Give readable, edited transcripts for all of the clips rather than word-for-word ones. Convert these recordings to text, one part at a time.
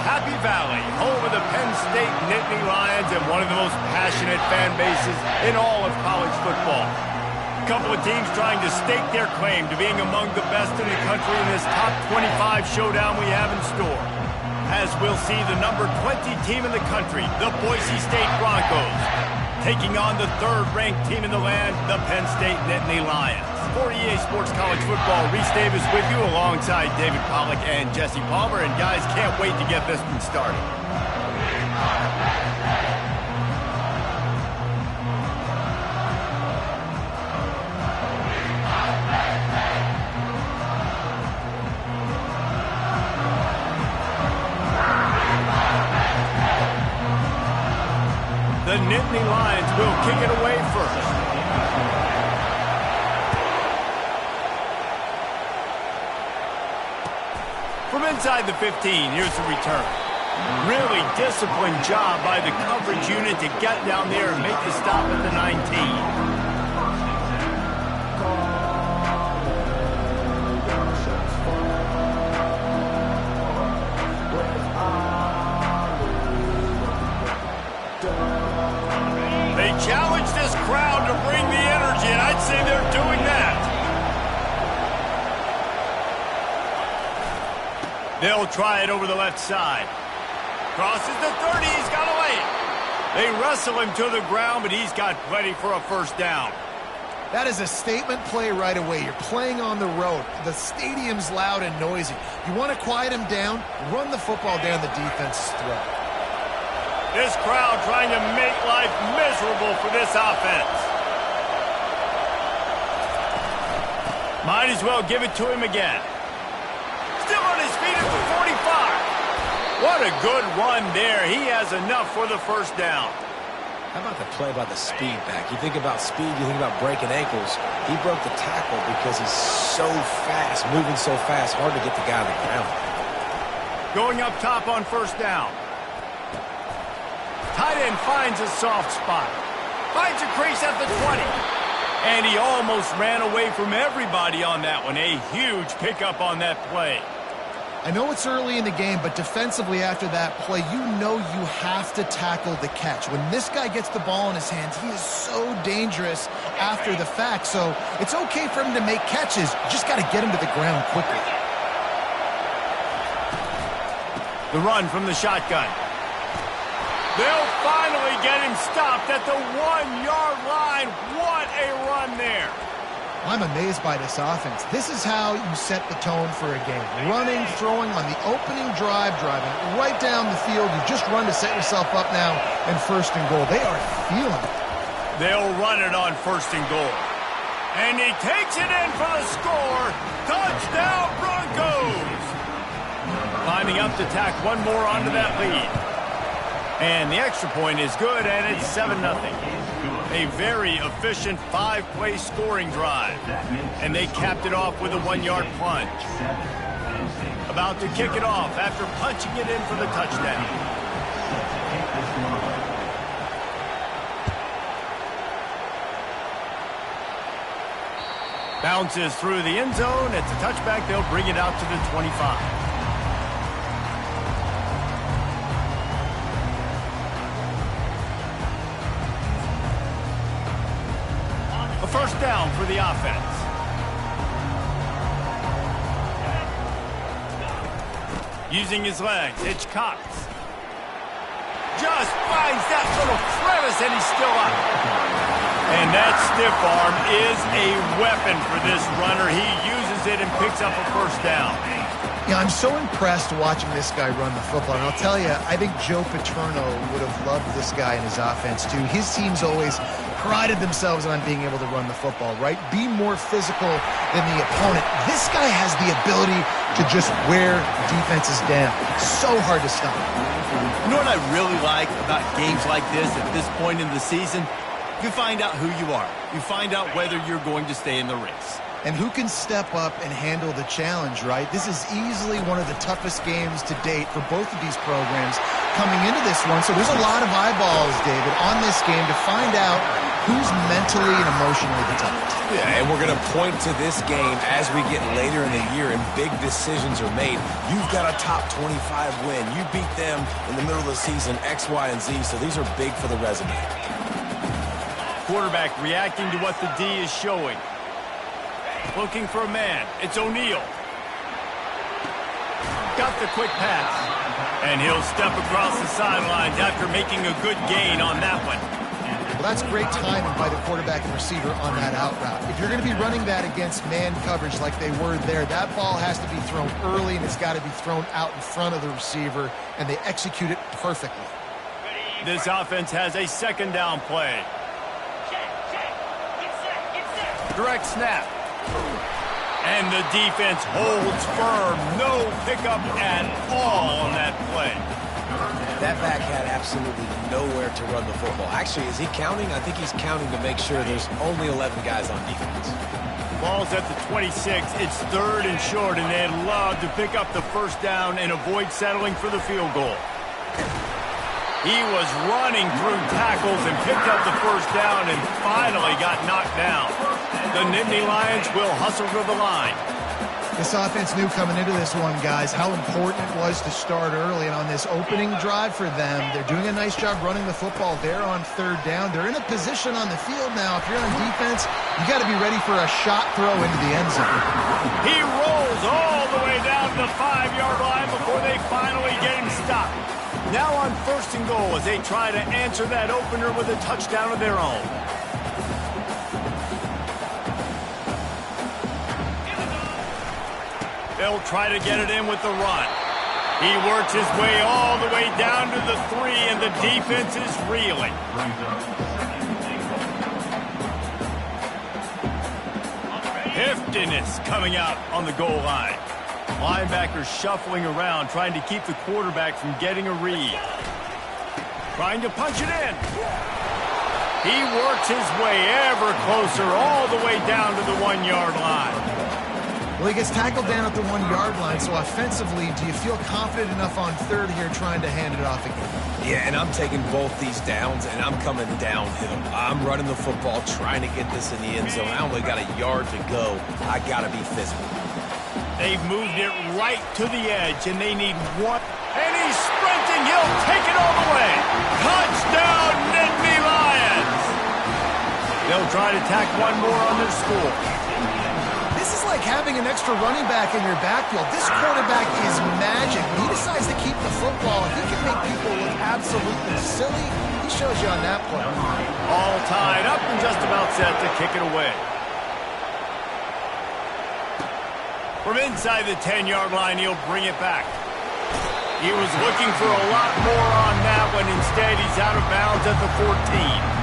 Happy Valley, home of the Penn State Nittany Lions and one of the most passionate fan bases in all of college football. A couple of teams trying to stake their claim to being among the best in the country in this top 25 showdown we have in store. As we'll see the number 20 team in the country, the Boise State Broncos, taking on the third-ranked team in the land, the Penn State Nittany Lions. For EA Sports College Football, Reese Davis with you alongside David Pollack and Jesse Palmer. And guys, can't wait to get this one started. The Nittany Lions will kick it away first. From inside the 15, here's the return. Really disciplined job by the coverage unit to get down there and make the stop at the 19. Challenge this crowd to bring the energy, and I'd say they're doing that. They'll try it over the left side. Crosses the 30, he's got away. They wrestle him to the ground, but he's got plenty for a first down. That is a statement play right away. You're playing on the road. The stadium's loud and noisy. You want to quiet him down, run the football down the defense's throat. This crowd trying to make life miserable for this offense. Might as well give it to him again. Still on his feet at the 45. What a good run there. He has enough for the first down. How about the play by the speed back? You think about speed, you think about breaking ankles. He broke the tackle because he's so fast, moving so fast, hard to get the guy on the ground. Going up top on first down. Tight end finds a soft spot. Finds a crease at the 20. And he almost ran away from everybody on that one. A huge pickup on that play. I know it's early in the game, but defensively after that play, you know you have to tackle the catch. When this guy gets the ball in his hands, he is so dangerous after the fact. So it's okay for him to make catches. You just got to get him to the ground quickly. The run from the shotgun. They'll finally get him stopped at the 1-yard line. What a run there. I'm amazed by this offense. This is how you set the tone for a game. Running, throwing on the opening drive, driving right down the field. You just run to set yourself up now in first and goal. They are feeling it. They'll run it on first and goal. And he takes it in for the score. Touchdown, Broncos. Climbing up to tack one more onto that lead. And the extra point is good, and it's 7-0. A very efficient 5-play scoring drive. And they capped it off with a 1-yard plunge. About to kick it off after punching it in for the touchdown. Bounces through the end zone. It's a touchback. They'll bring it out to the 25. First down for the offense. Using his legs, Hitchcock just finds that little crevice, and he's still up. And that stiff arm is a weapon for this runner. He uses it and picks up a first down. Yeah, I'm so impressed watching this guy run the football. And I'll tell you, I think Joe Paterno would have loved this guy in his offense, too. His teams always prided themselves on being able to run the football, right? Be more physical than the opponent. This guy has the ability to just wear defenses down. So hard to stop. You know what I really like about games like this at this point in the season? You find out who you are. You find out whether you're going to stay in the race. And who can step up and handle the challenge, right? This is easily one of the toughest games to date for both of these programs coming into this one. So there's a lot of eyeballs, David, on this game to find out who's mentally mentally and emotionally the toughest. Yeah, and we're going to point to this game as we get later in the year and big decisions are made. You've got a top 25 win. You beat them in the middle of the season, X, Y, and Z, so these are big for the resume. Quarterback reacting to what the D is showing. Looking for a man. It's O'Neal. Got the quick pass. And he'll step across the sidelines after making a good gain on that one. Well, that's great timing by the quarterback and receiver on that out route. If you're going to be running that against man coverage like they were there, that ball has to be thrown early and it's got to be thrown out in front of the receiver, and they execute it perfectly. This offense has a second down play. Direct snap. And the defense holds firm. No pickup at all on that play. That back had absolutely nowhere to run the football. Actually, is he counting? I think he's counting to make sure there's only 11 guys on defense. Ball's at the 26. It's 3rd and short, and they'd love to pick up the first down and avoid settling for the field goal. He was running through tackles and picked up the first down and finally got knocked down. The Nittany Lions will hustle to the line. This offense knew coming into this one, guys, how important it was to start early. And on this opening drive for them, they're doing a nice job running the football. They're on 3rd down. They're in a position on the field now. If you're on defense, you got to be ready for a shot throw into the end zone. He rolls all the way down to the 5-yard line before they finally get him stopped. Now on 1st and goal as they try to answer that opener with a touchdown of their own. They'll try to get it in with the run. He works his way all the way down to the 3, and the defense is reeling. Heftiness coming out on the goal line. Linebackers shuffling around, trying to keep the quarterback from getting a read. Trying to punch it in. He works his way ever closer all the way down to the 1-yard line. Well, he gets tackled down at the 1-yard line, so offensively, do you feel confident enough on 3rd here trying to hand it off again? Yeah, and I'm taking both these downs, and I'm coming downhill. I'm running the football, trying to get this in the end zone. I only got a yard to go. I got to be physical. They've moved it right to the edge, and they need one. And he's sprinting. He'll take it all the way. Touchdown, Nittany Lions. They'll try to tack one more on their score. This is like having an extra running back in your backfield. This quarterback is magic. When he decides to keep the football, he can make people look absolutely silly. He shows you on that play. All tied up and just about set to kick it away. From inside the 10-yard line, he'll bring it back. He was looking for a lot more on that one. Instead, he's out of bounds at the 14.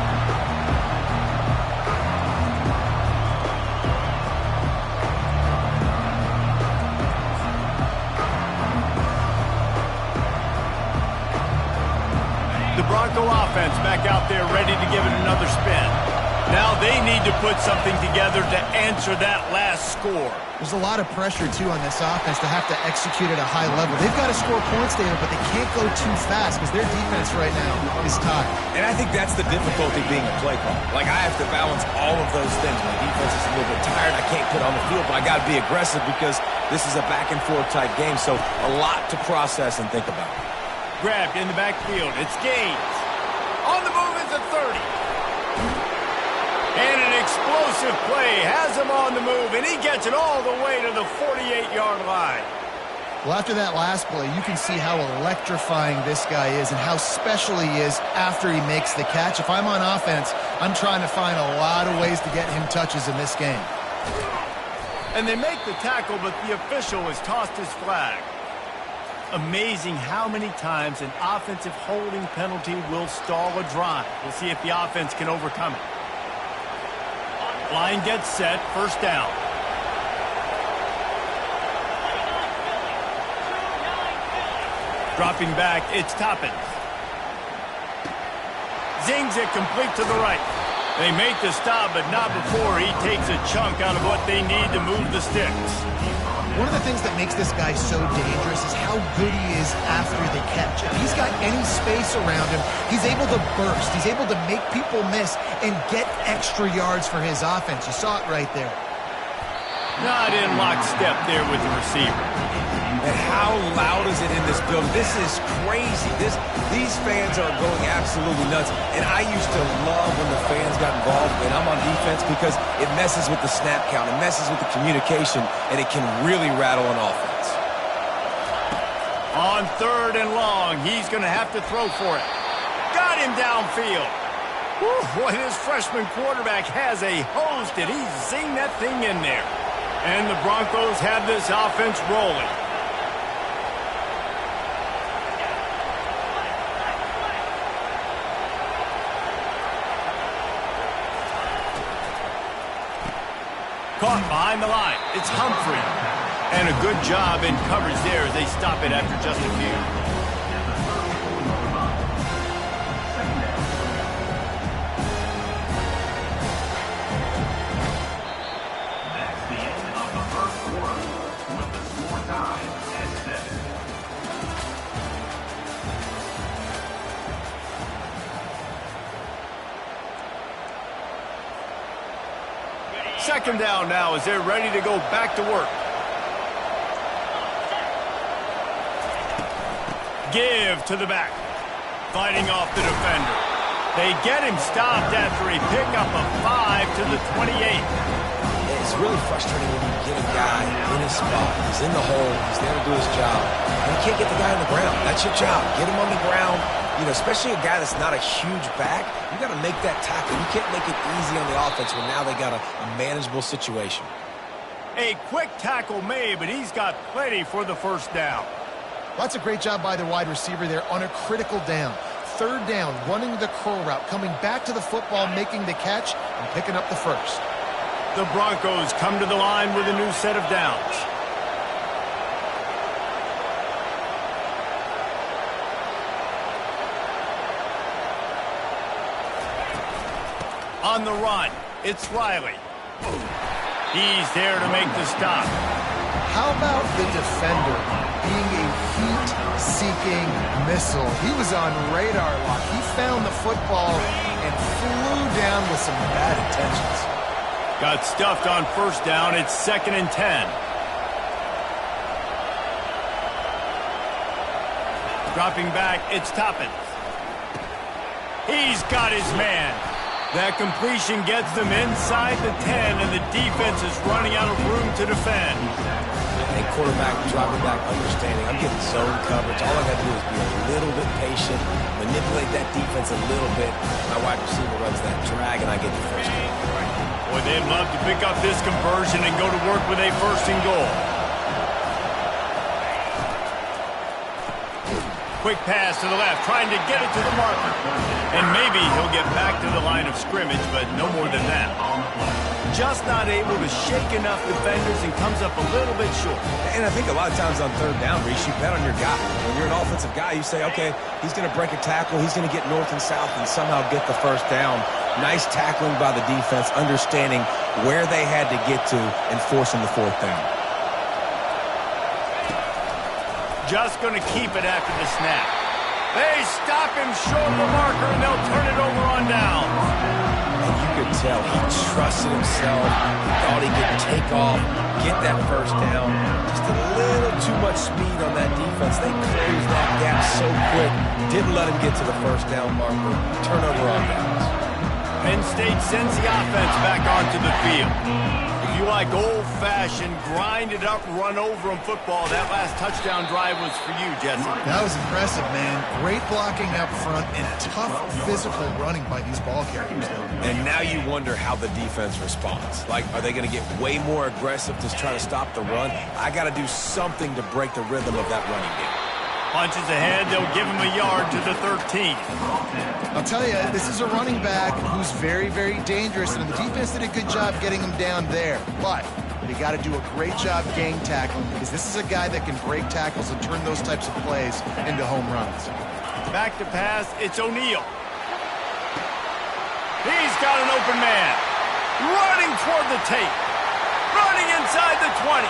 The Bronco offense back out there ready to give it another spin. Now they need to put something together to answer that last score. There's a lot of pressure, too, on this offense to have to execute at a high level. They've got to score points, David, but they can't go too fast because their defense right now is tired. And I think that's the difficulty being a play caller. Like, I have to balance all of those things. My defense is a little bit tired. I can't put on the field, but I got to be aggressive because this is a back-and-forth type game, so a lot to process and think about. Grabbed in the backfield. It's Gaines. On the move is the 30. And an explosive play has him on the move, and he gets it all the way to the 48-yard line. Well, after that last play, you can see how electrifying this guy is and how special he is after he makes the catch. If I'm on offense, I'm trying to find a lot of ways to get him touches in this game. And they make the tackle, but the official has tossed his flag. Amazing how many times an offensive holding penalty will stall a drive. We'll see if the offense can overcome it. Line gets set, 1st down. Dropping back, it's Toppins. Zings it complete to the right. They make the stop, but not before he takes a chunk out of what they need to move the sticks. One of the things that makes this guy so dangerous is how good he is after the catch. If he's got any space around him, he's able to burst. He's able to make people miss and get extra yards for his offense. You saw it right there. Not in lockstep there with the receiver. And how loud is it in this building? This is crazy. These fans are going absolutely nuts. And I used to love when the fans got involved when I'm on defense because it messes with the snap count, it messes with the communication, and it can really rattle an offense. On 3rd and long, he's going to have to throw for it. Got him downfield. Whew, boy, this freshman quarterback has a hose. Did he zing that thing in there? And the Broncos have this offense rolling. Caught behind the line. It's Humphrey. And a good job in coverage there as they stop it after just a few. That's the end of the first quarter with the score tied at 7. Second down now as they're ready to go back to work. Give to the back. Fighting off the defender. They get him stopped after a pickup of 5 to the 28. It's really frustrating when you get a guy in his spot. He's in the hole. He's there to do his job. And you can't get the guy on the ground. That's your job. Get him on the ground. You know, especially a guy that's not a huge back, you got to make that tackle. You can't make it easy on the offense when now they got a manageable situation. A quick tackle made, but he's got plenty for the first down. That's a great job by the wide receiver there on a critical down. 3rd down, running the curl route, coming back to the football, making the catch, and picking up the first. The Broncos come to the line with a new set of downs. On the run, it's Riley. He's there to make the stop. How about the defender being a heat-seeking missile? He was on radar lock. He found the football and flew down with some bad intentions. Got stuffed on first down. It's 2nd and 10. Dropping back, it's Toppin. He's got his man. That completion gets them inside the 10, and the defense is running out of room to defend. And quarterback dropping back, understanding. I'm getting zone coverage. All I got to do is be a little bit patient, manipulate that defense a little bit. My wide receiver runs that drag, and I get the first down. Boy, they'd love to pick up this conversion and go to work with a 1st and goal. Quick pass to the left, trying to get it to the marker. And maybe he'll get back to the line of scrimmage, but no more than that. Just not able to shake enough defenders and comes up a little bit short. And I think a lot of times on 3rd down, Reese, you bet on your guy. When you're an offensive guy, you say, okay, he's going to break a tackle, he's going to get north and south and somehow get the first down. Nice tackling by the defense, understanding where they had to get to and forcing the 4th down. Just going to keep it after the snap. They stop him short of the marker, and they'll turn it over on down. And you could tell he trusted himself. He thought he could take off, get that first down. Just a little too much speed on that defense. They closed that gap so quick. Didn't let him get to the first down marker. Turnover on downs. Penn State sends the offense back onto the field. If you like old-fashioned, grind-it-up, run-over-'em football, that last touchdown drive was for you, Jesse. That was impressive, man. Great blocking up front and tough physical running by these ball carriers. And now you wonder how the defense responds. Like, are they going to get way more aggressive to try to stop the run? I got to do something to break the rhythm of that running game. Punches ahead, they'll give him a yard to the 13. I'll tell you, this is a running back who's very, very dangerous, and the defense did a good job getting him down there. But you got to do a great job gang tackling, because this is a guy that can break tackles and turn those types of plays into home runs. Back to pass, it's O'Neal. He's got an open man. Running toward the tape. Running inside the 20.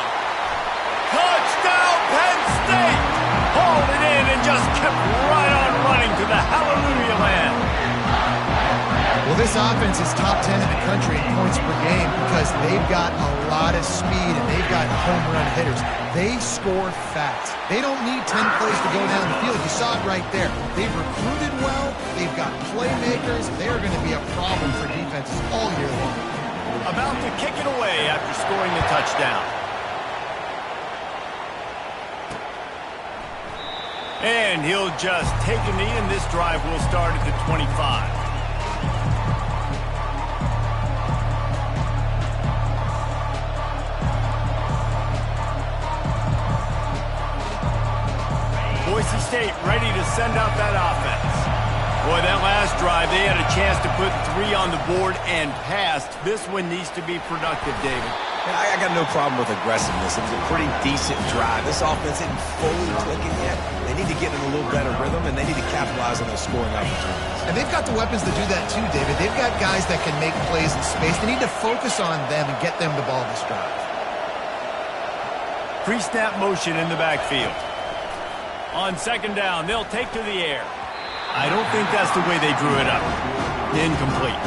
Touchdown, Penn State! Hauled it in and just kept right on running to the hallelujah land. Well, this offense is top 10 in the country in points per game because they've got a lot of speed and they've got home run hitters. They score fast. They don't need 10 plays to go down the field. You saw it right there. They've recruited well. They've got playmakers. They are going to be a problem for defenses all year long. About to kick it away after scoring the touchdown. And he'll just take a knee, and this drive will start at the 25. Boise State ready to send out that offense. Boy, that last drive, they had a chance to put 3 on the board and passed. This one needs to be productive, David. I got no problem with aggressiveness. It was a pretty decent drive. This offense isn't fully clicking yet. They need to get in a little better rhythm, and they need to capitalize on those scoring opportunities. And they've got the weapons to do that too, David. They've got guys that can make plays in space. They need to focus on them and get them the ball this drive. Pre-snap motion in the backfield. On second down, they'll take to the air. I don't think that's the way they drew it up. Incomplete.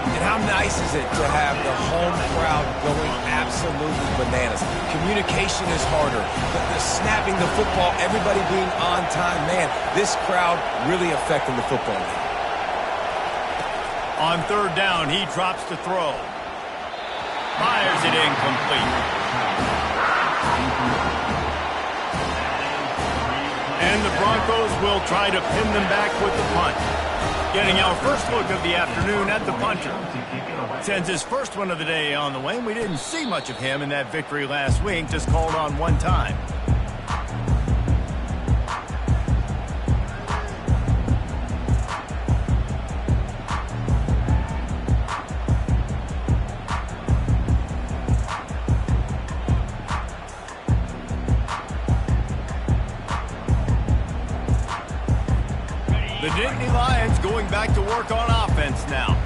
And how nice is it to have the home crowd going absolutely bananas? Communication is harder, but the snapping the football, everybody being on time, man, this crowd really affecting the football game. On third down, he drops to throw. Fires it incomplete. And the Broncos will try to pin them back with the punt. Getting our first look of the afternoon at the punter. Sends his first one of the day on the way. We didn't see much of him in that victory last week, just called on one time. The Nittany Lions going back to work on offense now.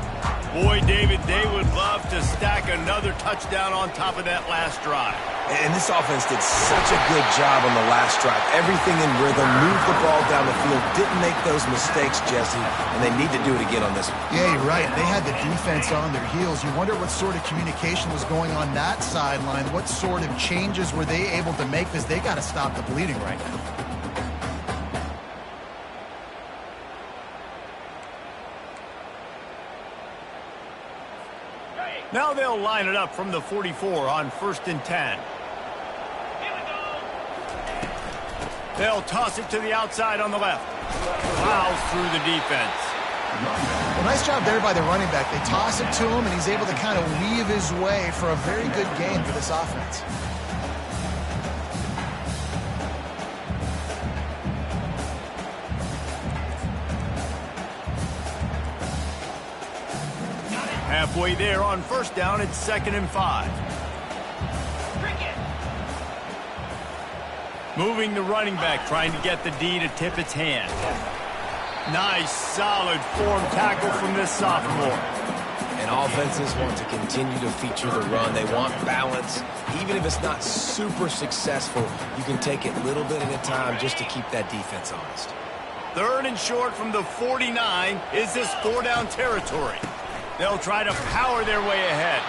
Boy, David, they would love to stack another touchdown on top of that last drive. And this offense did such a good job on the last drive. Everything in rhythm, moved the ball down the field, didn't make those mistakes, Jesse, and they need to do it again on this one. Yeah, you're right. They had the defense on their heels. You wonder what sort of communication was going on that sideline. What sort of changes were they able to make, because they got to stop the bleeding right now. Now they'll line it up from the 44 on 1st and 10. They'll toss it to the outside on the left. Plows through the defense. Well, nice job there by the running back. They toss it to him, and he's able to kind of weave his way for a very good gain for this offense. Halfway there on 1st down, it's 2nd and 5. Moving the running back, trying to get the D to tip its hand. Nice, solid form tackle from this sophomore. And offenses want to continue to feature the run. They want balance. Even if it's not super successful, you can take it a little bit at a time just to keep that defense honest. 3rd and short from the 49 is this 4-down territory. They'll try to power their way ahead.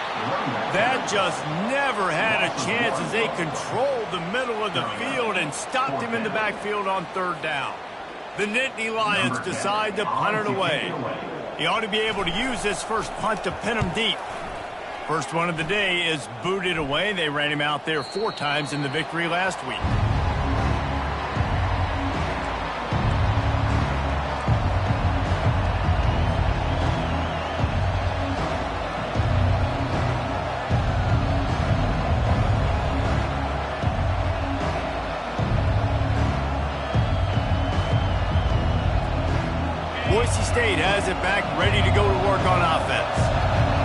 That just never had a chance as they controlled the middle of the field and stopped him in the backfield on 3rd down. The Nittany Lions decide to punt it away. He ought to be able to use this first punt to pin him deep. First one of the day is booted away. They ran him out there 4 times in the victory last week. Boise State has it back, ready to go to work on offense.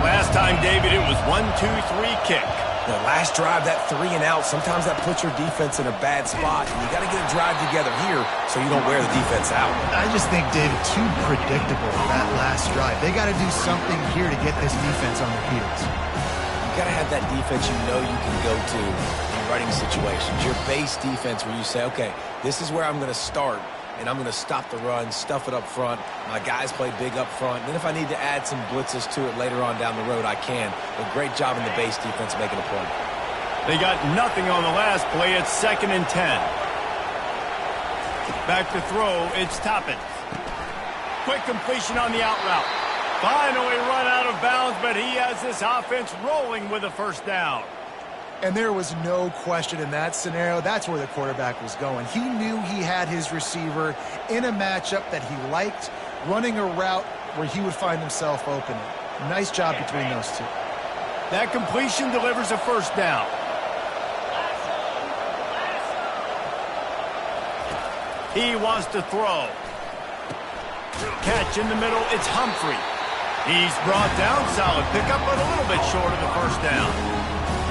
Last time, David, it was 1-2-3 kick. The last drive, that 3 and out, sometimes that puts your defense in a bad spot. And you got to get a drive together here so you don't wear the defense out. I just think, David, too predictable that last drive. They got to do something here to get this defense on their heels. You've got to have that defense you know you can go to in running situations. Your base defense where you say, okay, this is where I'm going to start, and I'm going to stop the run, stuff it up front. My guys play big up front. Then if I need to add some blitzes to it later on down the road, I can. But great job in the base defense making a play. They got nothing on the last play. It's 2nd and 10. Back to throw. It's Toppin. Quick completion on the out route. Finally run out of bounds, but he has this offense rolling with a first down. And there was no question in that scenario. That's where the quarterback was going. He knew he had his receiver in a matchup that he liked, running a route where he would find himself open. Nice job between those two. That completion delivers a first down. He wants to throw. Catch in the middle. It's Humphrey. He's brought down. Solid pickup, but a little bit short of the first down.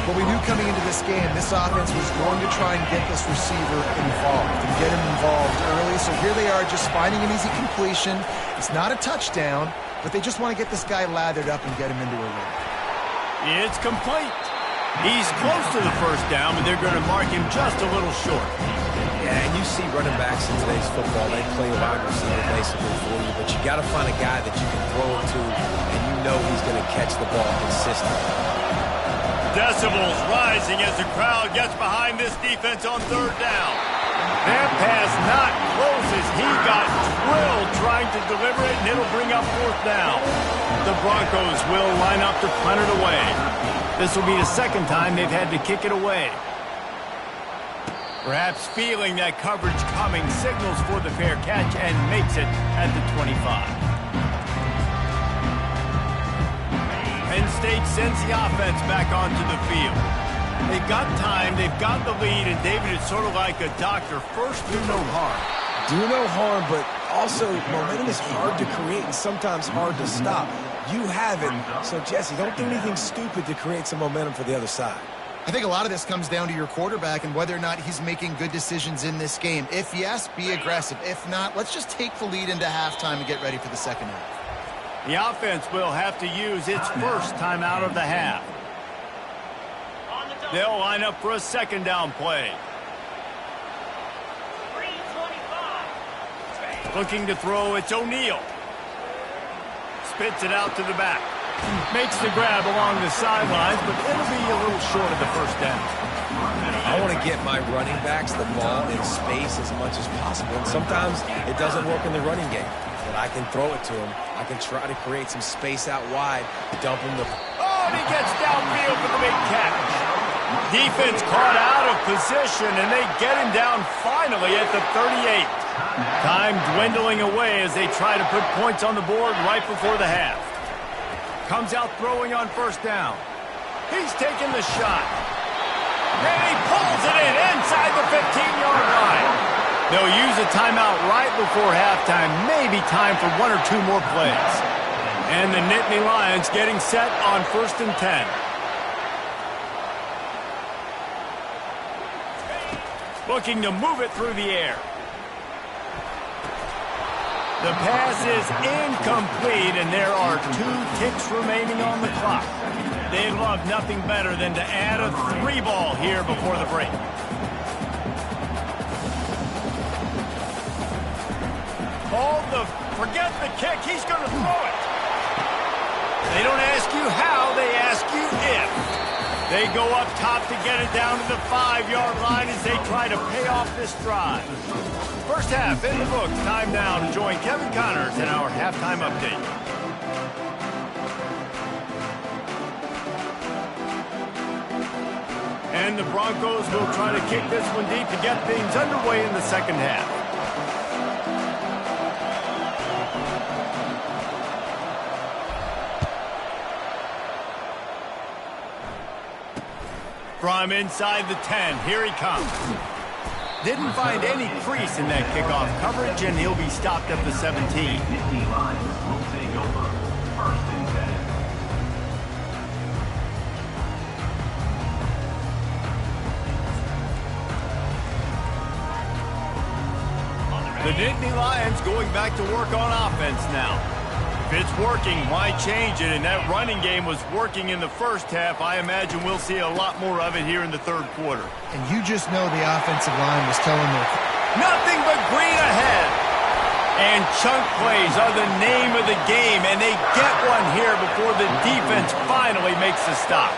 But we knew coming into this game, this offense was going to try and get this receiver involved and get him involved early. So here they are just finding an easy completion. It's not a touchdown, but they just want to get this guy lathered up and get him into a rhythm. It's complete. He's close to the first down, but they're going to mark him just a little short. Yeah, and you see running backs in today's football, they play wide receiver basically for you, but you got to find a guy that you can throw it to, and you know he's going to catch the ball consistently. Decibels rising as the crowd gets behind this defense on 3rd down. That pass not close as he got drilled trying to deliver it, and it'll bring up 4th down. The Broncos will line up to punt it away. This will be the 2nd time they've had to kick it away. Perhaps feeling that coverage coming, signals for the fair catch and makes it at the 25. Penn State sends the offense back onto the field. They've got time, they've got the lead, and David, it's sort of like a doctor. First, do no harm. Do no harm, but also momentum is hard to create and sometimes hard to stop. You have it, so Jesse, don't do anything stupid to create some momentum for the other side. I think a lot of this comes down to your quarterback and whether or not he's making good decisions in this game. If yes, be aggressive. If not, let's just take the lead into halftime and get ready for the second half. The offense will have to use its first timeout of the half. They'll line up for a 2nd down play. Looking to throw, it's O'Neal. Spits it out to the back. Makes the grab along the sidelines, but it'll be a little short of the first down. I want to get my running backs the ball in space as much as possible, and sometimes it doesn't work in the running game. But I can throw it to him. I can try to create some space out wide, dump him the... Oh, and he gets downfield for the big catch. Defense caught out of position, and they get him down finally at the 38. Time dwindling away as they try to put points on the board right before the half. Comes out throwing on 1st down. He's taking the shot. And he pulls it in inside the 15-yard line. They'll use a timeout right before halftime. Maybe time for 1 or 2 more plays. And the Nittany Lions getting set on 1st and 10. Looking to move it through the air. The pass is incomplete, and there are 2 ticks remaining on the clock. They'd love nothing better than to add a 3 ball here before the break. Forget the kick. He's going to throw it. They don't ask you how, they ask you if. They go up top to get it down to the 5-yard line as they try to pay off this drive. First half in the books. Time now to join Kevin Connors in our halftime update. And the Broncos will try to kick this one deep to get things underway in the second half. From inside the 10, here he comes. Didn't find any crease in that kickoff coverage, and he'll be stopped at the 17. Nittany Lions will take over 1st and 10. The Nittany Lions going back to work on offense now. If it's working, why change it? And that running game was working in the first half. I imagine we'll see a lot more of it here in the third quarter. And you just know the offensive line was telling their... Nothing but green ahead. And chunk plays are the name of the game, and they get one here before the defense finally makes the stop.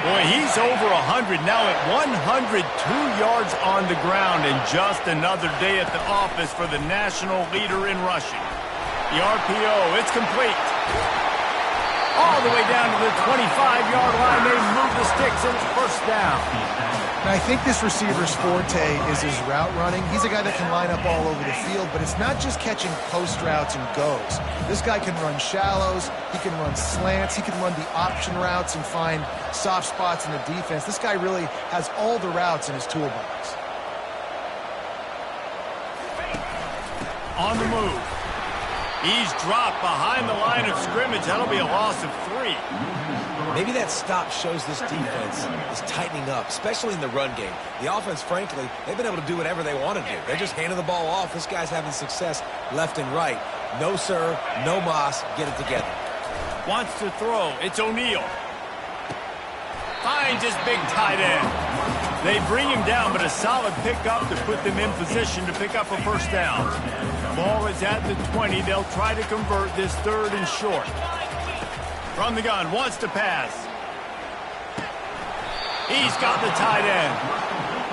Boy, he's over 100 now at 102 yards on the ground, and just another day at the office for the national leader in rushing. The RPO, it's complete. All the way down to the 25-yard line. They move the sticks, and it's first down. And I think this receiver's forte is his route running. He's a guy that can line up all over the field, but it's not just catching post routes and goes. This guy can run shallows, he can run slants, he can run the option routes and find soft spots in the defense. This guy really has all the routes in his toolbox. On the move. He's dropped behind the line of scrimmage. That'll be a loss of 3. Maybe that stop shows this defense is tightening up, especially in the run game. The offense, frankly, they've been able to do whatever they want to do. They're just handing the ball off. This guy's having success left and right. No, sir, no Moss. Get it together. Wants to throw. It's O'Neal. Finds his big tight end. They bring him down, but a solid pickup to put them in position to pick up a first down. Ball is at the 20. They'll try to convert this third and short. From the gun, wants to pass. He's got the tight end.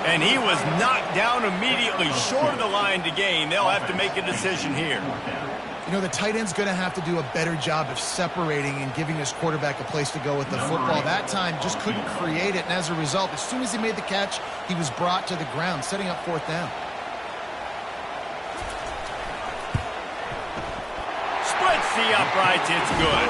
And he was knocked down immediately short of the line to gain. They'll have to make a decision here. You know, the tight end's going to have to do a better job of separating and giving his quarterback a place to go with the football. That time just couldn't create it, and as a result, as soon as he made the catch, he was brought to the ground, setting up fourth down. Splits the uprights, it's good.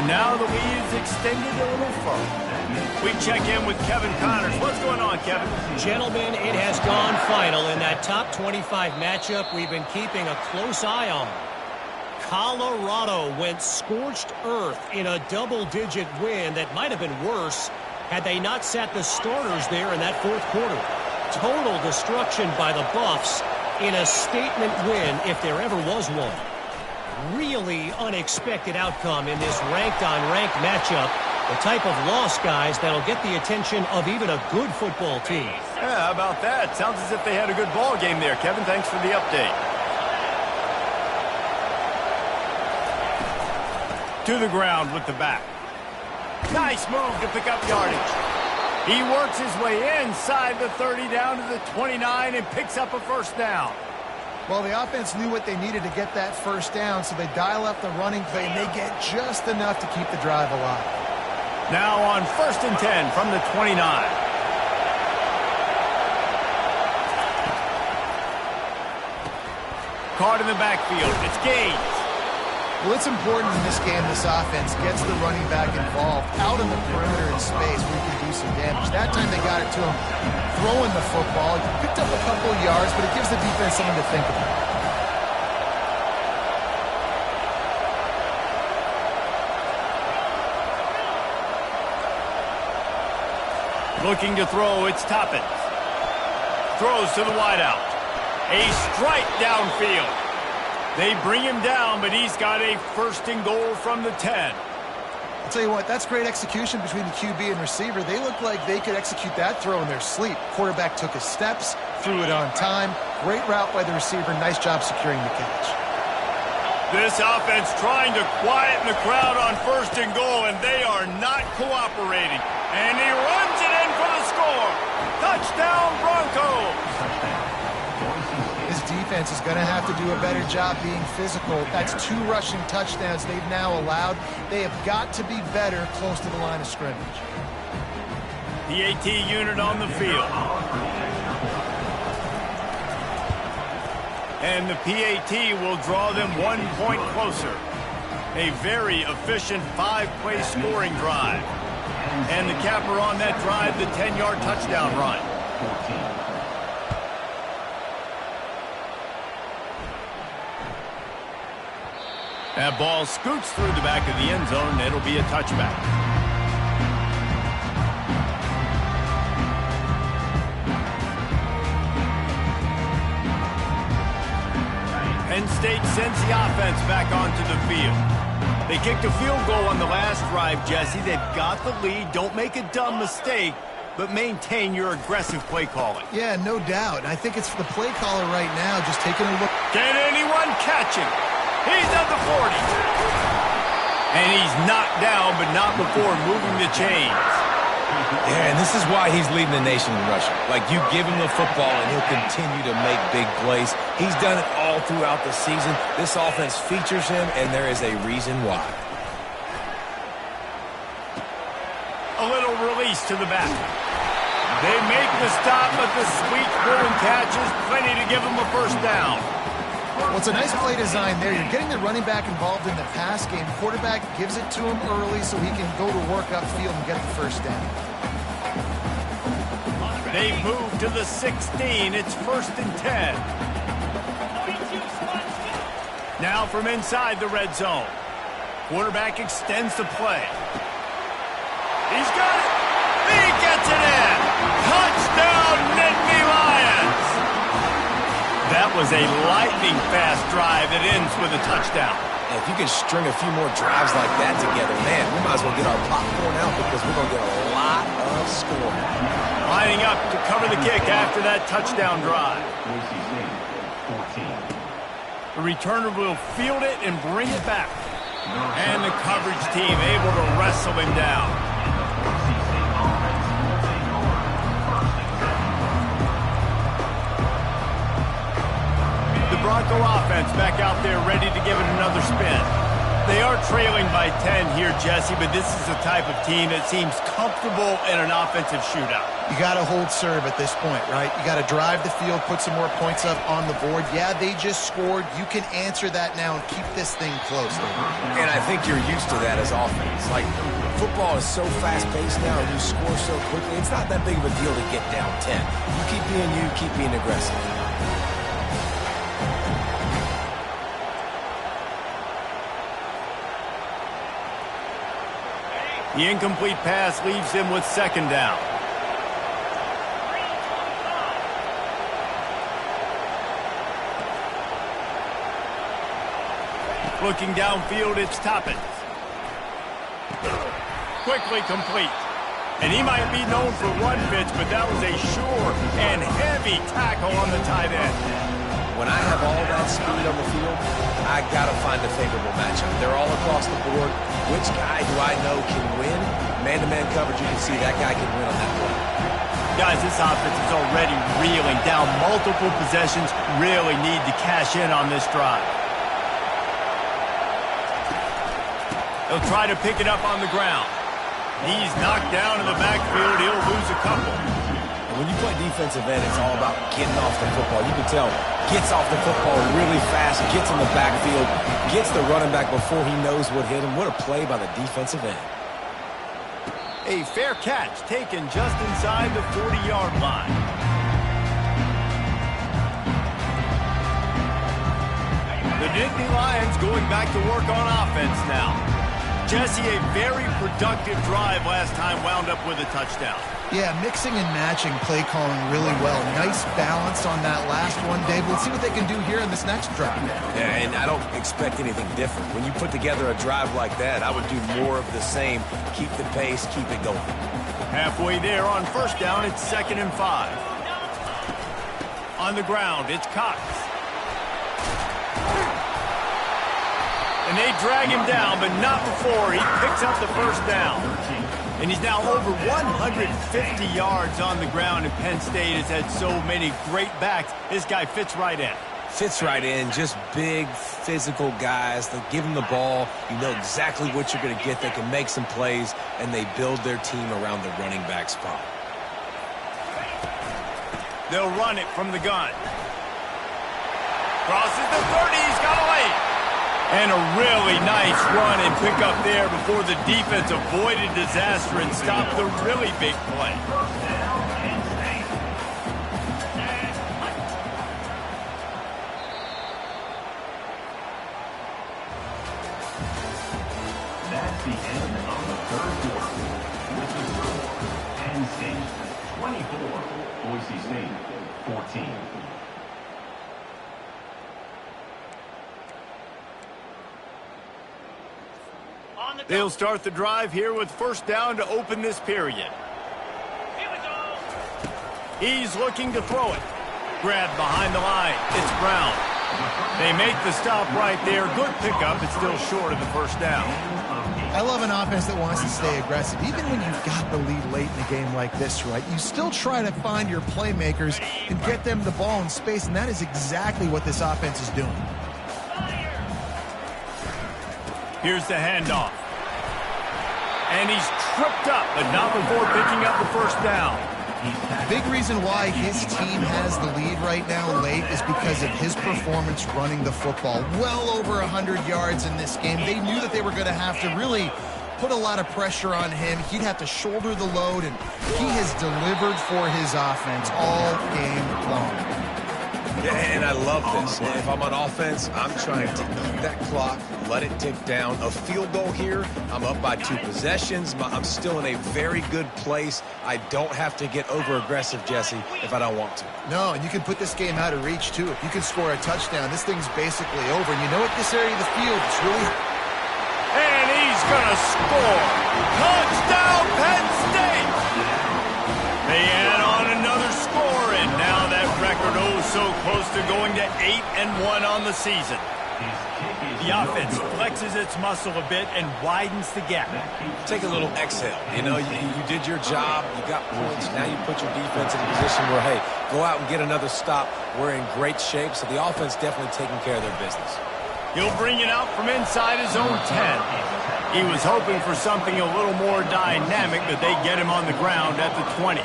And now the lead is extended a little further. We check in with Kevin Connors. What's going on, Kevin? Gentlemen, it has gone final in that top 25 matchup we've been keeping a close eye on. Colorado went scorched earth in a double-digit win that might have been worse had they not sat the starters there in that fourth quarter. Total destruction by the Buffs in a statement win if there ever was one. Really unexpected outcome in this ranked-on-ranked matchup. The type of loss, guys, that'll get the attention of even a good football team. Yeah, how about that? Sounds as if they had a good ball game there. Kevin, thanks for the update. To the ground with the back. Nice move to pick up yardage. He works his way inside the 30 down to the 29 and picks up a first down. Well, the offense knew what they needed to get that first down, so they dial up the running play, and they get just enough to keep the drive alive. Now on 1st and 10 from the 29. Caught in the backfield. It's Gaines. Well, it's important in this game this offense gets the running back involved out on the perimeter in space where he can do some damage. That time they got it to him throwing the football. He picked up a couple of yards, but it gives the defense something to think about. Looking to throw, it's Toppins. Throws to the wideout. A strike downfield. They bring him down, but he's got a first and goal from the 10. I'll tell you what, that's great execution between the QB and receiver. They look like they could execute that throw in their sleep. Quarterback took his steps, threw it on time. Great route by the receiver. Nice job securing the catch. This offense trying to quieten the crowd on first and goal, and they are not cooperating. And he runs it in for the score. Touchdown, Broncos. This defense is going to have to do a better job being physical. That's 2 rushing touchdowns they've now allowed. They have got to be better close to the line of scrimmage. The AT unit on the field. And the PAT will draw them 1 point closer. A very efficient 5-play scoring drive. And the capper on that drive, the 10-yard touchdown run. That ball scoots through the back of the end zone, and it'll be a touchback. Penn State sends the offense back onto the field. They kicked a field goal on the last drive, Jesse. They've got the lead. Don't make a dumb mistake, but maintain your aggressive play calling. Yeah, no doubt. I think it's the play caller right now just taking a look. Can anyone catch him? He's at the 40. And he's knocked down, but not before moving the chains. Yeah, and this is why he's leading the nation in rushing. Like, you give him the football, and he'll continue to make big plays. He's done it all throughout the season. This offense features him, and there is a reason why. A little release to the back. They make the stop, but the sweet throw catch is plenty to give him a first down. Well, it's a nice play design there. You're getting the running back involved in the pass game. Quarterback gives it to him early so he can go to work upfield and get the first down. They move to the 16. It's 1st and 10. Now from inside the red zone. Quarterback extends the play. He's got it. He gets it in. Touchdown, Nittany Lions. That was a lightning-fast drive that ends with a touchdown. And if you can string a few more drives like that together, man, we might as well get our popcorn out because we're going to get a lot of scoring. Lining up to cover the kick after that touchdown drive. The returner will field it and bring it back. And the coverage team able to wrestle him down. The Bronco offense back out there ready to give it another spin. They are trailing by 10 here, Jesse, but this is the type of team that seems comfortable in an offensive shootout. You got to hold serve at this point, right? You got to drive the field, put some more points up on the board. Yeah, they just scored. You can answer that now and keep this thing close. And I think you're used to that as offense. Like, football is so fast-paced now and you score so quickly, it's not that big of a deal to get down 10. You keep being aggressive. The incomplete pass leaves them with 2nd down. Looking downfield, it's Toppins. Quickly complete. And he might be known for one pitch, but that was a sure and heavy tackle on the tight end. When I have all that speed on the field, I got to find a favorable matchup. They're all across the board. Which guy do I know can win? Man-to-man coverage, you can see that guy can win on that play. Guys, this offense is already reeling down multiple possessions. Really need to cash in on this drive. They'll try to pick it up on the ground. He's knocked down in the backfield. He'll lose a couple. When you play defensive end, it's all about getting off the football. You can tell, gets off the football really fast, gets in the backfield, gets the running back before he knows what hit him. What a play by the defensive end. A fair catch taken just inside the 40-yard line. The Nittany Lions going back to work on offense now. Jesse, a very productive drive last time wound up with a touchdown. Yeah, mixing and matching play calling really well. Nice balance on that last one, Dave. Let's see what they can do here in this next drive. Yeah, and I don't expect anything different. When you put together a drive like that, I would do more of the same. Keep the pace, keep it going. Halfway there on 1st down, it's 2nd and 5. On the ground, it's Cox. And they drag him down, but not before he picks up the 1st down. And he's now over 150 yards on the ground, and Penn State has had so many great backs. This guy fits right in. Fits right in. Just big, physical guys. They give him the ball. You know exactly what you're going to get. They can make some plays, and they build their team around the running back spot. They'll run it from the gun. Crosses the 30. He's got away. And a really nice run and pick up there before the defense avoided disaster and stopped the really big play. That's the end of the 3rd quarter. With the score, Penn State 24, Boise State 14. They'll start the drive here with first down to open this period. He's looking to throw it. Grabbed behind the line. It's Brown. They make the stop right there. Good pickup. It's still short of the first down. I love an offense that wants to stay aggressive. Even when you've got the lead late in a game like this, right? You still try to find your playmakers and get them the ball in space, and that is exactly what this offense is doing. Here's the handoff. And he's tripped up, but not before picking up the first down. Big reason why his team has the lead right now late is because of his performance running the football. Well over 100 yards in this game. They knew that they were going to have to really put a lot of pressure on him. He'd have to shoulder the load, and he has delivered for his offense all game long. Yeah, and I love this. If I'm on offense, I'm trying to eat that clock, let it tick down. A field goal here, I'm up by 2 possessions. I'm still in a very good place. I don't have to get over-aggressive, Jesse, if I don't want to. No, and you can put this game out of reach, too. If you can score a touchdown, this thing's basically over. And you know what, this area of the field is really... And he's going to score. Touchdown, Penn State! They add on another score, and now that record so close to going to 8-1 on the season. The offense flexes its muscle a bit and widens the gap. Take a little exhale. You know, you did your job. You got points. Now you put your defense in a position where, hey, go out and get another stop. We're in great shape, so the offense definitely taking care of their business. He'll bring it out from inside his own 10. He was hoping for something a little more dynamic, but they get him on the ground at the 20.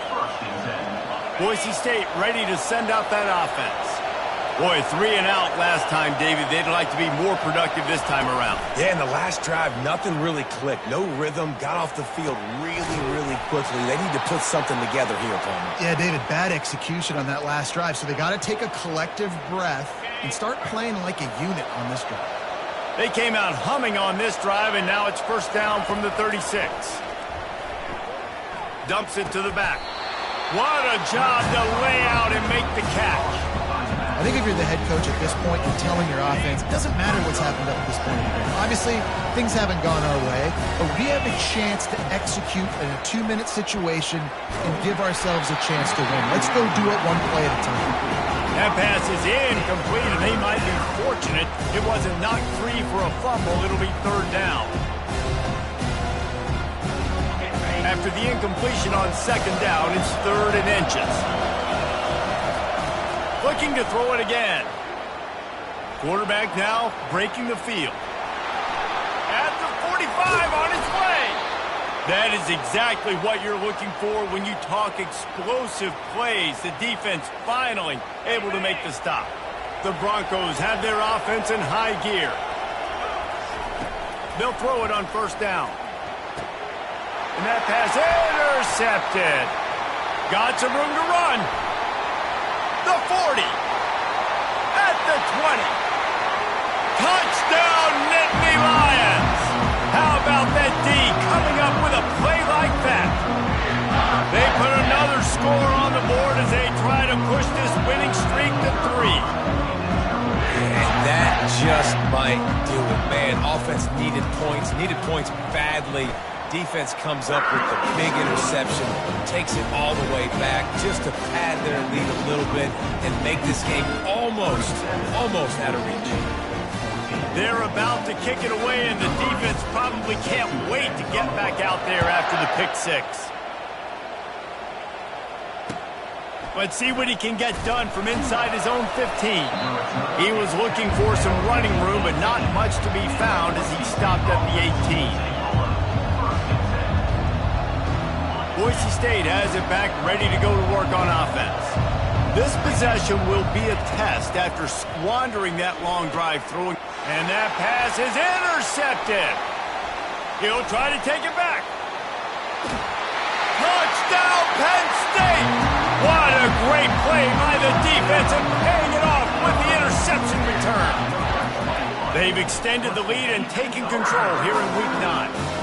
Boise State ready to send out that offense. Boy, 3 and out last time, David. They'd like to be more productive this time around. Yeah, in the last drive, nothing really clicked. No rhythm. Got off the field really, really quickly. They need to put something together here, Palmer. Yeah, David, bad execution on that last drive. So they got to take a collective breath and start playing like a unit on this drive. They came out humming on this drive, and now it's first down from the 36. Dumps it to the back. What a job to lay out and make the catch. I think if you're the head coach at this point, you're telling your offense, it doesn't matter what's happened up at this point in the game. Obviously, things haven't gone our way, but we have a chance to execute in a 2-minute situation and give ourselves a chance to win. Let's go do it one play at a time. That pass is incomplete, and they might be fortunate it wasn't knocked free for a fumble. It'll be third down. After the incompletion on second down, it's 3rd and inches. Looking to throw it again. Quarterback now breaking the field. At the 45 on its way. That is exactly what you're looking for when you talk explosive plays. The defense finally able to make the stop. The Broncos have their offense in high gear. They'll throw it on first down. And that pass intercepted. Got some room to run. The 40. At the 20. Touchdown, Nittany Lions. How about that D coming up with a play like that? They put another score on the board as they try to push this winning streak to 3. And that just might do it, man. Offense needed points badly. Defense comes up with the big interception, takes it all the way back just to pad their lead a little bit and make this game almost out of reach. They're about to kick it away, and the defense probably can't wait to get back out there after the pick 6. Let's see what he can get done from inside his own 15. He was looking for some running room, but not much to be found as he stopped at the 18. Boise State has it back, ready to go to work on offense. This possession will be a test after squandering that long drive throwing. And that pass is intercepted. He'll try to take it back. Touchdown, Penn State! What a great play by the defense and paying it off with the interception return. They've extended the lead and taken control here in Week 9.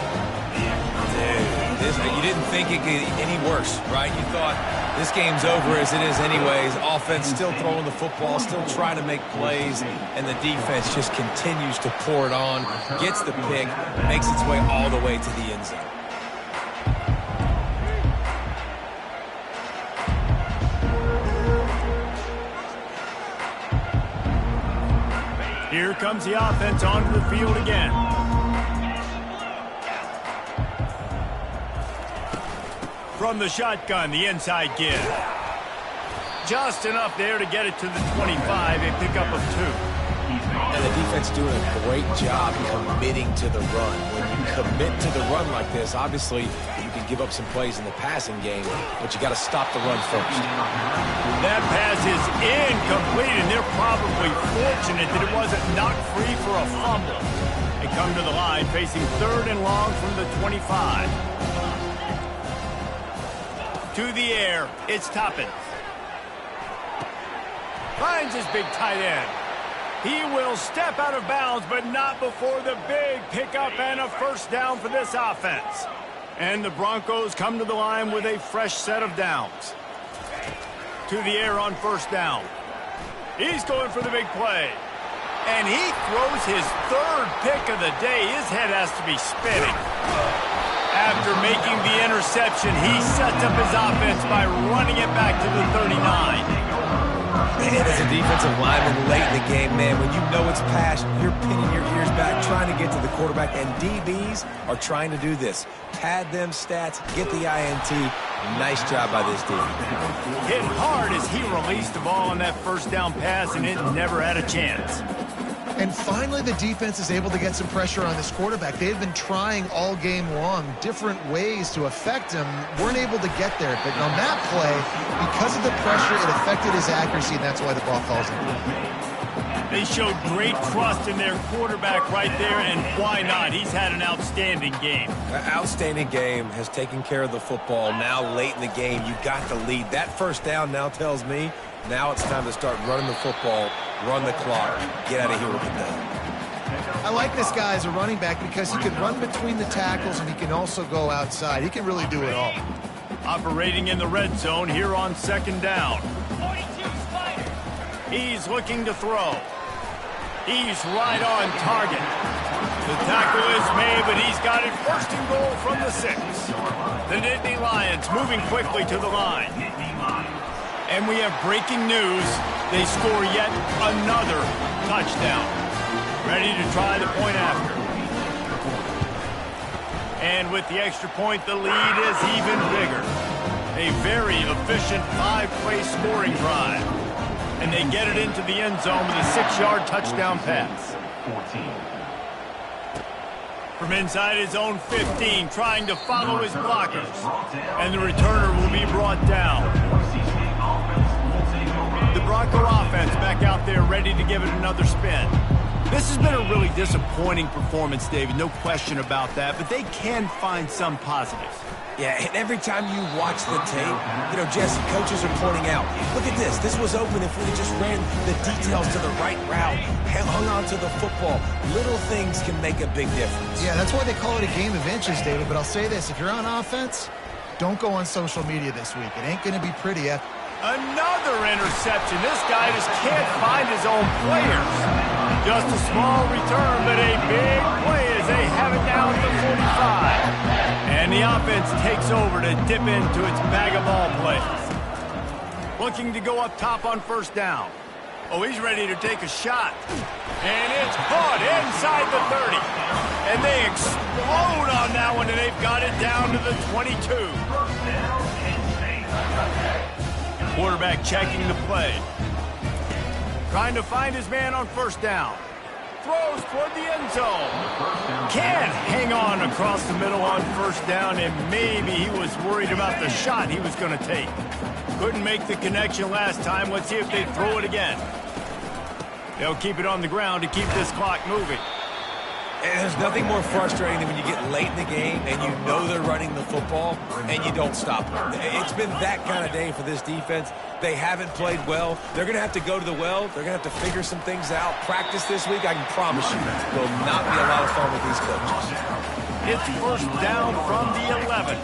You didn't think it could get any worse, right? You thought This game's over as it is anyways. Offense still throwing the football, still trying to make plays, and the defense just continues to pour it on, gets the pick, makes its way all the way to the end zone. Here comes the offense onto the field again. From the shotgun, the inside give. Just enough there to get it to the 25, a pickup of 2. And the defense doing a great job committing to the run. When you commit to the run like this, obviously you can give up some plays in the passing game, but you got to stop the run first. That pass is incomplete, and they're probably fortunate that it wasn't knocked free for a fumble. They come to the line facing 3rd and long from the 25. To the air, it's Toppin. Finds his big tight end. He will step out of bounds, but not before the big pickup and a first down for this offense. And the Broncos come to the line with a fresh set of downs. To the air on first down. He's going for the big play. And he throws his 3rd pick of the day. His head has to be spinning. After making the interception, he sets up his offense by running it back to the 39. And as a defensive lineman late in the game, man, when you know it's past, you're pinning your ears back, trying to get to the quarterback, and DBs are trying to do this. Pad them stats, get the INT. Nice job by this defense. Hit hard as he released the ball on that first down pass, and it never had a chance. And finally, the defense is able to get some pressure on this quarterback. They've been trying all game long different ways to affect him. Weren't able to get there. But on that play, because of the pressure, it affected his accuracy, and that's why the ball falls in. They showed great trust in their quarterback right there, and why not? He's had an outstanding game. An outstanding game, has taken care of the football. Now late in the game, you got the lead. That first down now tells me now it's time to start running the football, run the clock, get out of here with the ball. I like this guy as a running back because he can run between the tackles and he can also go outside. He can really do it all. Operating in the red zone here on 2nd down. He's looking to throw. He's right on target. The tackle is made, but he's got it 1st and goal from the 6. The Nittany Lions moving quickly to the line. And we have breaking news. They score yet another touchdown. Ready to try the point after. And with the extra point, the lead is even bigger. A very efficient 5-play scoring drive. And they get it into the end zone with a 6-yard touchdown pass. 14. From inside his own 15, trying to follow his blockers. And the returner will be brought down. The Bronco offense back out there ready to give it another spin. This has been a really disappointing performance, David, no question about that, but they can find some positives. Yeah, and every time you watch the tape, you know, Jesse, coaches are pointing out, look at this. This was open if we just ran the details to the right route, hung on to the football. Little things can make a big difference. Yeah, that's why they call it a game of inches, David. But I'll say this, if you're on offense, don't go on social media this week. It ain't going to be pretty. Another interception. This guy just can't find his own players. Just a small return, but a big play as they have it down to 45. And the offense takes over to dip into its bag of ball plays. Looking to go up top on 1st down. Oh, he's ready to take a shot. And it's caught inside the 30. And they explode on that one, and they've got it down to the 22. Quarterback checking the play. Trying to find his man on 1st down. Throws toward the end zone. Can't hang on across the middle on 1st down, and maybe he was worried about the shot he was going to take. Couldn't make the connection last time. Let's see if they throw it again. They'll keep it on the ground to keep this clock moving. And there's nothing more frustrating than when you get late in the game and you know they're running the football and you don't stop them. It's been that kind of day for this defense. They haven't played well. They're going to have to go to the well. They're going to have to figure some things out. Practice this week, I can promise you, will not be a lot of fun with these coaches. It's 1st down from the 11.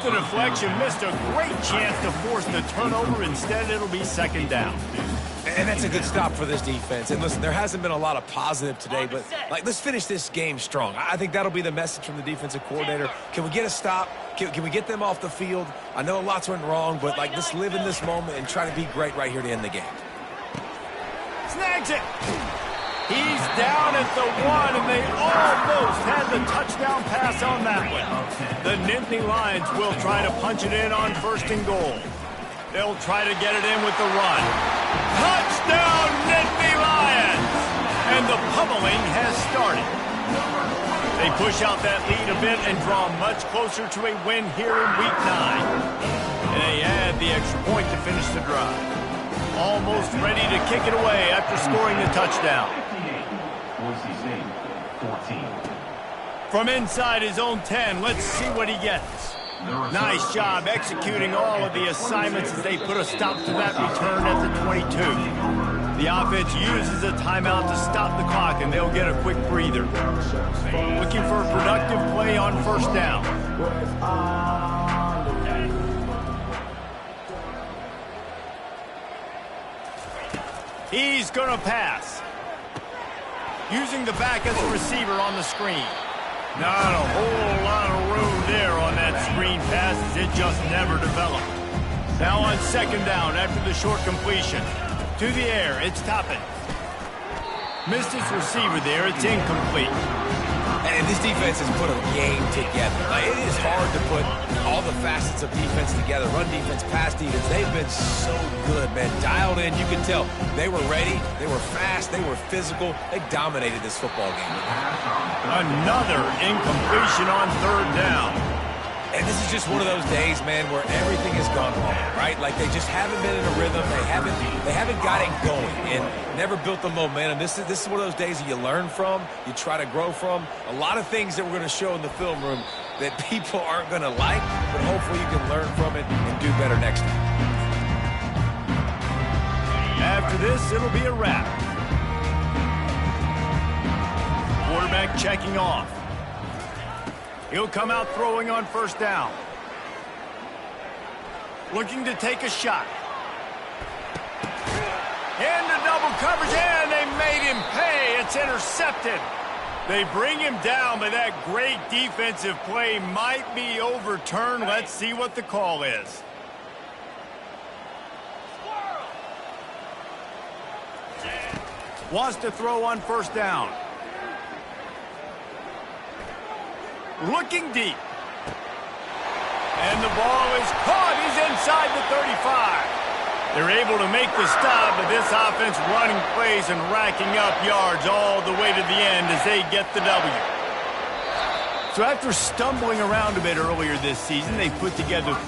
the deflection, missed a great chance to force the turnover. Instead, it'll be second down. And that's a good stop for this defense. And listen, there hasn't been a lot of positive today, but let's finish this game strong. I think that'll be the message from the defensive coordinator. Can we get a stop? Can we get them off the field? I know lots went wrong, but let's live in this moment and try to be great right here to end the game. Snags it. He's down at the 1, and they almost had the touchdown pass on that one. The Nittany Lions will try to punch it in on 1st and goal. They'll try to get it in with the run. Touchdown, Nittany Lions! And the pummeling has started. They push out that lead a bit and draw much closer to a win here in Week 9. And they add the extra point to finish the drive. Almost ready to kick it away after scoring the touchdown. 58, Boise State, 14. From inside his own 10, let's see what he gets. Nice job executing all of the assignments as they put a stop to that return at the 22. The offense uses a timeout to stop the clock, and they'll get a quick breather. Looking for a productive play on 1st down. He's going to pass. Using the back as a receiver on the screen. Not a whole lot of room there on that screen pass as it just never developed. Now on 2nd down after the short completion. To the air, it's Toppin. Missed his receiver there, it's incomplete. And this defense has put a game together. It is hard to put all the facets of defense together. Run defense, pass defense. They've been so good, man. Dialed in. You can tell they were ready. They were fast. They were physical. They dominated this football game. Another incompletion on 3rd down. And this is just one of those days, man, where everything has gone wrong, right? Like they just haven't been in a rhythm. They haven't got it going and never built the momentum. This is one of those days that you learn from, you try to grow from. A lot of things that we're going to show in the film room that people aren't going to like, but hopefully you can learn from it and do better next time. After this, it'll be a wrap. Quarterback checking off. He'll come out throwing on 1st down. Looking to take a shot. Into double coverage, and they made him pay. It's intercepted. They bring him down, but that great defensive play might be overturned. Let's see what the call is. Wants to throw on 1st down. Looking deep. And the ball is caught. He's inside the 35. They're able to make the stop, but this offense running plays and racking up yards all the way to the end as they get the W. So after stumbling around a bit earlier this season, they put together